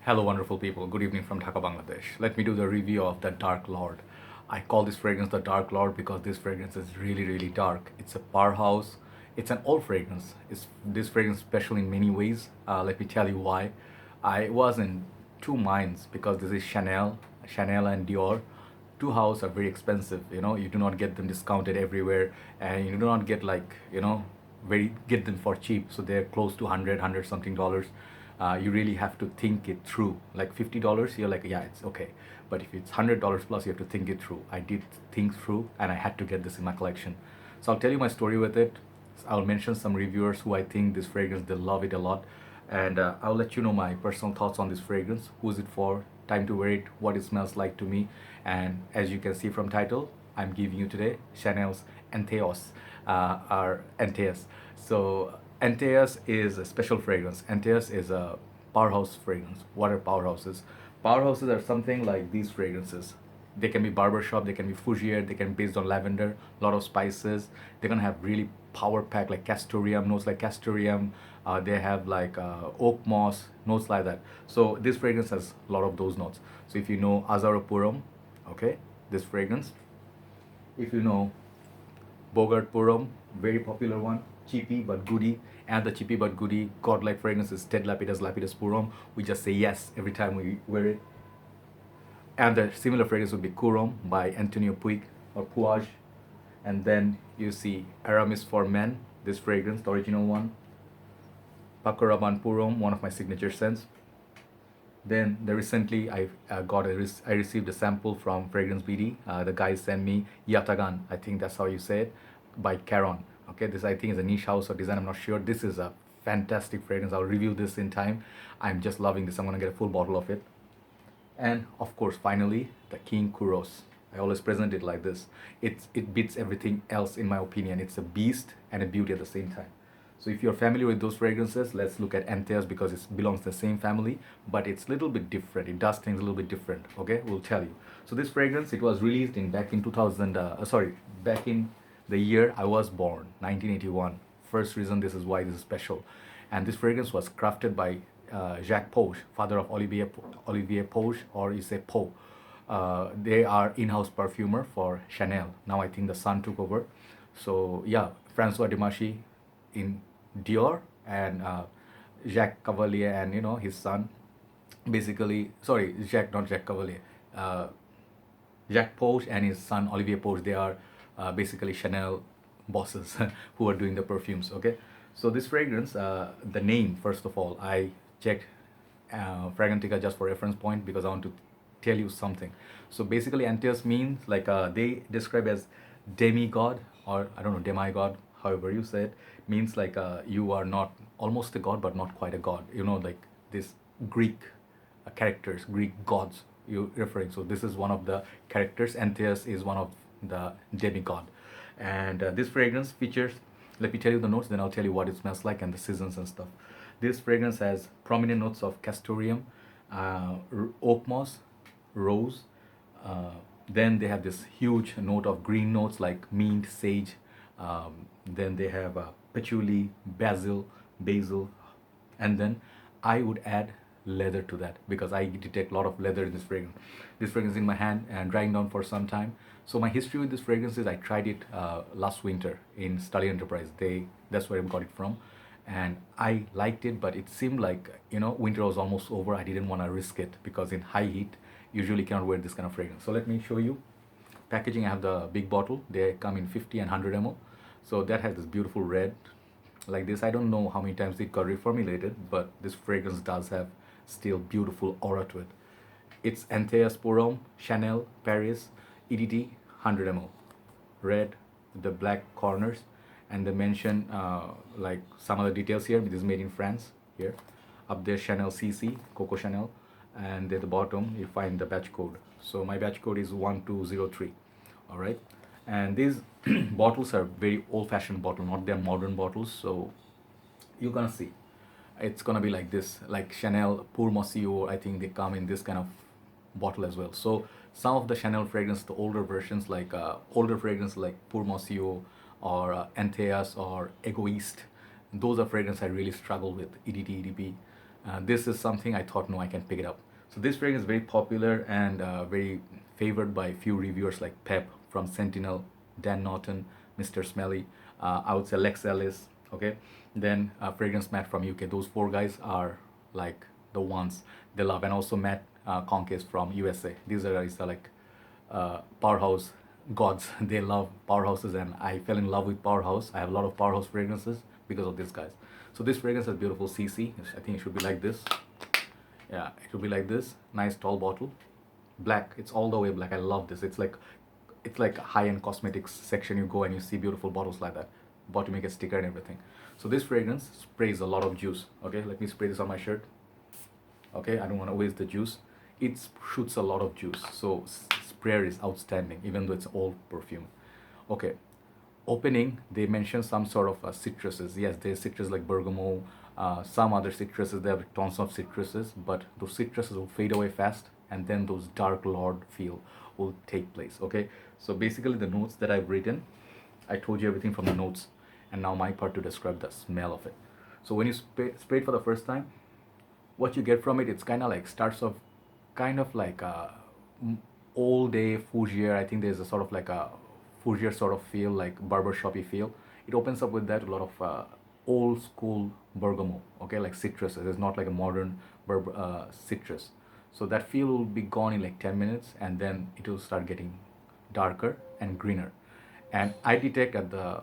Hello, wonderful people. Good evening from Dhaka, Bangladesh. Let me do the review of the Dark Lord. I call this fragrance the Dark Lord because this fragrance is really, really dark. It's a powerhouse. It's an old fragrance. This fragrance special in many ways. Let me tell you why. I was in two minds because this is Chanel and Dior. Two houses are very expensive. You do not get them discounted everywhere, and you do not get very get them for cheap. So they're close to 100 something dollars. You really have to think it through. Like $50, you're like, yeah, it's okay. But if it's $100 plus, you have to think it through. I did think through, and I had to get this in my collection. So I'll tell you my story with it. I'll mention some reviewers who I think this fragrance, they love it a lot, and I'll let you know my personal thoughts on this fragrance. Who is it for? Time to wear it. What it smells like to me. And as you can see from title, I'm giving you today Chanel's Antaeus, or Antaeus. So Antaeus is a special fragrance. Antaeus is a powerhouse fragrance. What are powerhouses? Powerhouses are something like these fragrances. They can be barbershop, they can be fougere, they can be based on lavender, a lot of spices. They're gonna have really power pack like castoreum, notes like castoreum. They have like oak moss, notes like that. So this fragrance has a lot of those notes. So if you know Azaropurum, okay, this fragrance. If you know Bogart Purum, very popular one, cheapy but goody. And the cheapy but goody godlike fragrance is Ted Lapidus Lapidus Purum. We just say yes every time we wear it. And the similar fragrance would be Kurum by Antonio Puig or Puig. And then you see Aramis for Men, this fragrance, the original one. Pakuraban Purum, one of my signature scents. Then recently I received a sample from Fragrance BD. The guy sent me Yatagan, I think that's how you say it, by Caron. Okay, this I think is a niche house or design, I'm not sure. This is a fantastic fragrance. I'll review this in time. I'm just loving this. I'm gonna get a full bottle of it. And of course, finally, the King Kuros. I always present it like this. It beats everything else in my opinion. It's a beast and a beauty at the same time. So if you're familiar with those fragrances, let's look at Antaeus because it belongs to the same family, but it's a little bit different. It does things a little bit different. Okay, we'll tell you. So this fragrance, it was released back in 2000. Back in the year I was born, 1981. First reason this is why this is special, and this fragrance was crafted by Jacques Poge, father of Olivier Poge, or you say Poe. They are in-house perfumer for Chanel. Now I think the son took over. So yeah, Francois Demachy in Dior, and Jacques Cavalier and his son. Basically, sorry, not Jacques Cavalier. Jacques Poge and his son Olivier Poge. They are basically Chanel bosses who are doing the perfumes. Okay, so this fragrance, the name first of all, I checked Fragrantica just for reference point because I want to tell you something. So basically, Antaeus means like they describe as demigod, or I don't know, demigod, however you say it, means like you are not almost a god but not quite a god. Like this Greek characters, Greek gods you referring. So this is one of the characters. Antaeus is one of the demigod, and this fragrance features. Let me tell you the notes, then I'll tell you what it smells like and the seasons and stuff. This fragrance has prominent notes of castoreum, oak moss, rose. Then they have this huge note of green notes like mint, sage. Then they have patchouli, basil, and then I would add leather to that because I detect a lot of leather in this fragrance. This fragrance is in my hand and drying down for some time. So my history with this fragrance is I tried it last winter in Study Enterprise. That's where I got it from, and I liked it, but it seemed like winter was almost over. I didn't want to risk it because in high heat usually cannot wear this kind of fragrance. So let me show you packaging. I have the big bottle. They come in 50 and 100 ml. So that has this beautiful red like this. I don't know how many times it got reformulated, but this fragrance does have still beautiful aura to it. It's Antaeus Purum, Chanel, Paris, EDT, 100 ml. Red, the black corners, and they mention like some other details here. This is made in France here. Up there, Chanel CC, Coco Chanel, and at the bottom you find the batch code. So my batch code is 1203. All right, and these bottles are very old-fashioned bottle, not their modern bottles. So you're gonna see it's gonna be like this, like Chanel Pour Monsieur. I think they come in this kind of bottle as well. So some of the Chanel fragrance, the older versions, like older fragrance like Pour Monsieur or Antaeus or Egoist, those are fragrances I really struggle with. EDT, EDP, This is something I thought, no, I can pick it up. So this fragrance is very popular and very favored by few reviewers like Pep from Scentinel, Dan Naughton, Mr. Smelly, I would say Lex Ellis, okay? Then Fragrancematt from UK. Those four guys are like the ones they love. And also Matt Conkes from USA. These are guys are like powerhouse gods. They love powerhouses, and I fell in love with powerhouse. I have a lot of powerhouse fragrances because of these guys. So this fragrance has beautiful CC. I think it should be like this. Yeah, it should be like this. Nice tall bottle, black. It's all the way black. I love this. It's like a high-end cosmetics section. You go and you see beautiful bottles like that. Bottom you get sticker and everything. So this fragrance sprays a lot of juice. Okay, let me spray this on my shirt. Okay, I don't want to waste the juice. It shoots a lot of juice, so sprayer is outstanding even though it's old perfume. Okay, opening they mention some sort of citruses. Yes, there's citrus like bergamot, some other citruses. They have tons of citruses, but those citruses will fade away fast, and then those dark lord feel will take place. Okay, so basically the notes that I've written, I told you everything from the notes, and now my part to describe the smell of it. So when you spray it for the first time, what you get from it, it's kind of like starts off kind of like a all day fougere. I think there's a sort of like a fougere sort of feel, like barbershoppy feel. It opens up with that a lot of old school bergamot, okay, like citruses. It's not like a modern citrus. So that feel will be gone in like 10 minutes, and then it will start getting darker and greener. And I detect at the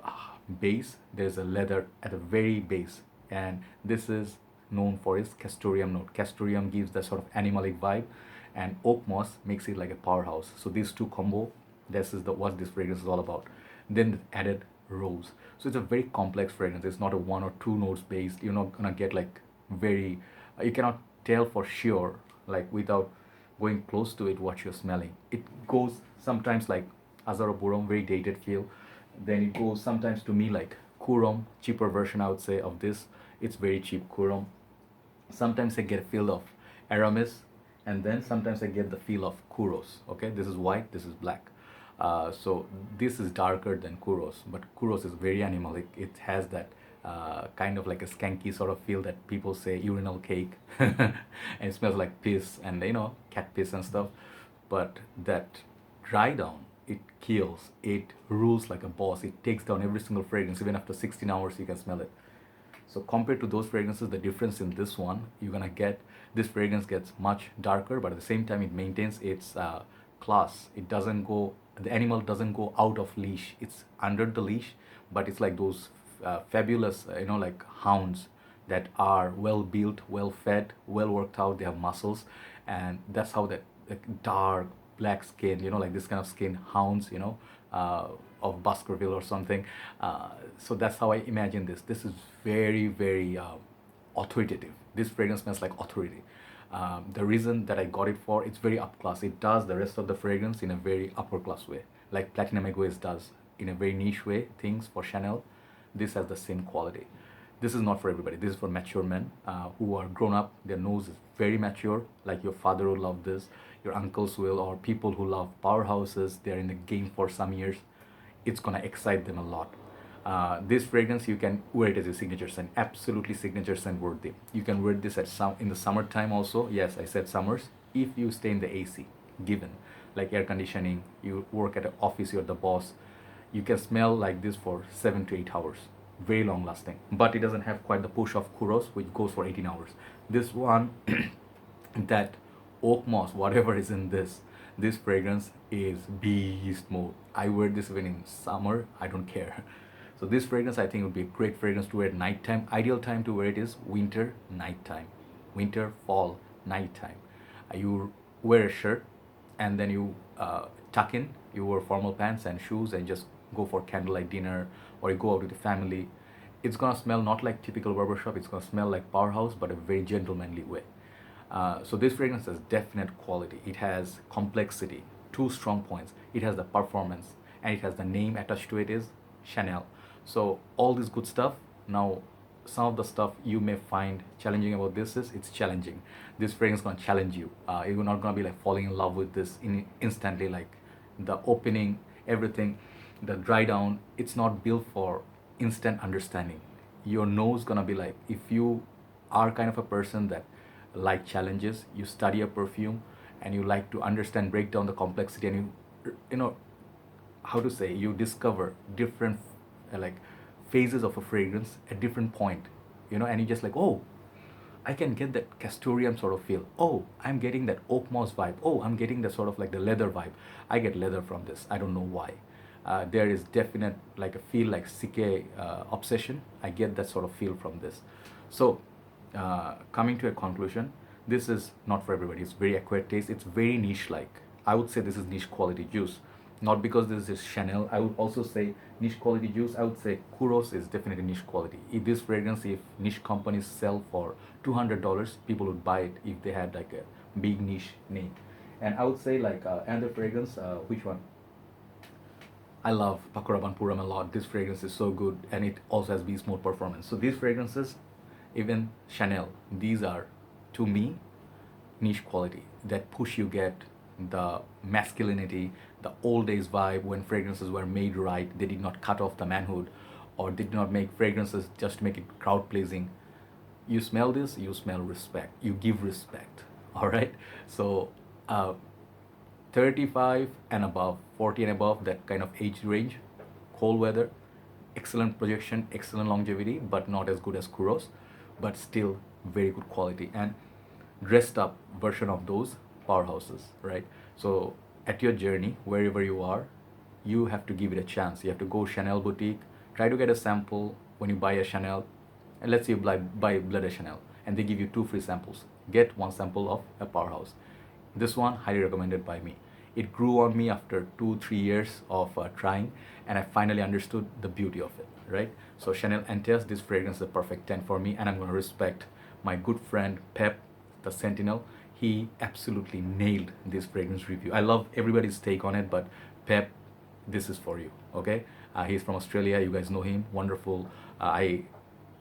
base there's a leather at the very base, and this is known for its castoreum note. Castoreum gives that sort of animalic vibe, and oak moss makes it like a powerhouse. So these two combo, this is the what this fragrance is all about. Then added rose. So it's a very complex fragrance. It's not a one or two notes based. You're not gonna get like very. You cannot tell for sure like without going close to it what you're smelling. It goes sometimes like Azaroborum, very dated feel. Then it goes sometimes to me like Kurom, cheaper version I would say of this. It's very cheap Kurom. Sometimes I get a feel of Aramis, and then sometimes I get the feel of Kuros. Okay, this is white, this is black. So this is darker than Kuros, but Kuros is very animalic. It has that kind of like a skanky sort of feel that people say urinal cake, and it smells like piss and cat piss and stuff. But that dry down, it kills. It rules like a boss. It takes down every single fragrance. Even after 16 hours, you can smell it. So compared to those fragrances, the difference in this one, you're gonna get this fragrance gets much darker, but at the same time it maintains its class. It doesn't go, the animal doesn't go out of leash. It's under the leash, but it's like those fabulous, like hounds that are well built, well fed, well worked out. They have muscles, and that's how that like, dark black skin, like this kind of skin hounds, of Baskerville or something. So that's how I imagine this. This is very, very authoritative. This fragrance smells like authority. The reason that I got it for, it's very up class. It does the rest of the fragrance in a very upper class way, like Platinum Egoist does in a very niche way things for Chanel. This has the same quality. This is not for everybody. This is for mature men who are grown up. Their nose is very mature. Like your father will love this, your uncles will, or people who love powerhouses. They're in the game for some years. It's gonna excite them a lot. This fragrance you can wear it as a signature scent, absolutely signature scent worthy. You can wear this at some in the summertime also. Yes, I said summers. If you stay in the AC, given like air conditioning, you work at an office, you're the boss, you can smell like this for 7 to 8 hours. Very long lasting, but it doesn't have quite the push of Kuros, which goes for 18 hours. This one, that oak moss, whatever is in this fragrance is beast mode. I wear this even in summer, I don't care. So this fragrance I think would be a great fragrance to wear at nighttime. Ideal time to wear it is winter, nighttime. Winter, fall, nighttime. You wear a shirt and then you tuck in, you wear formal pants and shoes and just go for candlelight dinner, or you go out with the family. It's gonna smell not like typical barbershop, it's gonna smell like Powerhouse, but a very gentlemanly way. So this fragrance has definite quality. It has complexity, two strong points. It has the performance, and it has the name attached to it is Chanel. So all this good stuff. Now, some of the stuff you may find challenging about this is it's challenging. This fragrance is gonna challenge you. You're not gonna be like falling in love with this instantly. Like the opening, everything, the dry down. It's not built for instant understanding. Your nose gonna be like, if you are kind of a person that like challenges, you study a perfume, and you like to understand, break down the complexity, and you know, how to say, you discover different like phases of a fragrance at different point, you know, and you just like, oh, I can get that castoreum sort of feel. Oh, I'm getting that oak moss vibe. Oh, I'm getting the sort of like the leather vibe. I get leather from this. I don't know why. There is definite like a feel like Sike obsession. I get that sort of feel from this. So, coming to a conclusion, this is not for everybody. It's very acquired taste. It's very niche like. I would say this is niche quality juice. Not because this is Chanel. I would also say niche quality juice. I would say Kuros is definitely niche quality. If this fragrance, if niche companies sell for $200, people would buy it if they had like a big niche name. And I would say like another fragrance, which one? I love Pakuraban Puram a lot. This fragrance is so good, and it also has beast mode performance. So these fragrances, even Chanel, these are to me niche quality that push you get the masculinity, the old days vibe when fragrances were made right. They did not cut off the manhood, or they did not make fragrances just to make it crowd pleasing. You smell this, you smell respect. You give respect. All right. So, 35 and above, 40 and above, that kind of age range, cold weather, excellent projection, excellent longevity, but not as good as Kuros, but still very good quality. And dressed up version of those powerhouses, right? So at your journey, wherever you are, you have to give it a chance. You have to go Chanel boutique, try to get a sample when you buy a Chanel, and let's say you buy Blood Chanel, and they give you 2 free samples. Get 1 sample of a powerhouse. This one highly recommended by me. It grew on me after 2-3 years of trying, and I finally understood the beauty of it, right? So Chanel Antaeus, this fragrance is a perfect 10 for me, and I'm going to respect my good friend Pep, the Scentinel. He absolutely nailed this fragrance review. I love everybody's take on it, but Pep, this is for you, okay? He's from Australia. You guys know him. Wonderful. I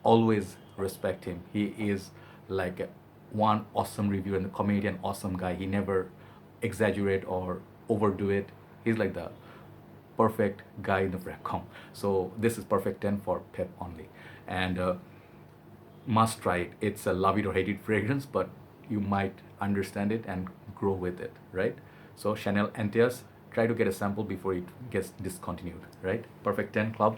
always respect him. He is like one awesome reviewer and a comedian, awesome guy. He never exaggerate or overdo it. He's like the perfect guy in the Fragcom. So this is perfect 10 for Pep only. And must try it. It's a love it or hate it fragrance, but you might understand it and grow with it, right? So Chanel Antaeus, try to get a sample before it gets discontinued, right? Perfect 10 club,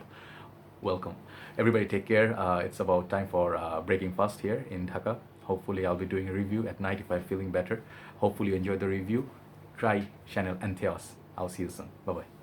welcome. Everybody take care. It's about time for breaking fast here in Dhaka. Hopefully I'll be doing a review at night if I'm feeling better. Hopefully you enjoyed the review. Try Chanel Antaeus. I'll see you soon. Bye-bye.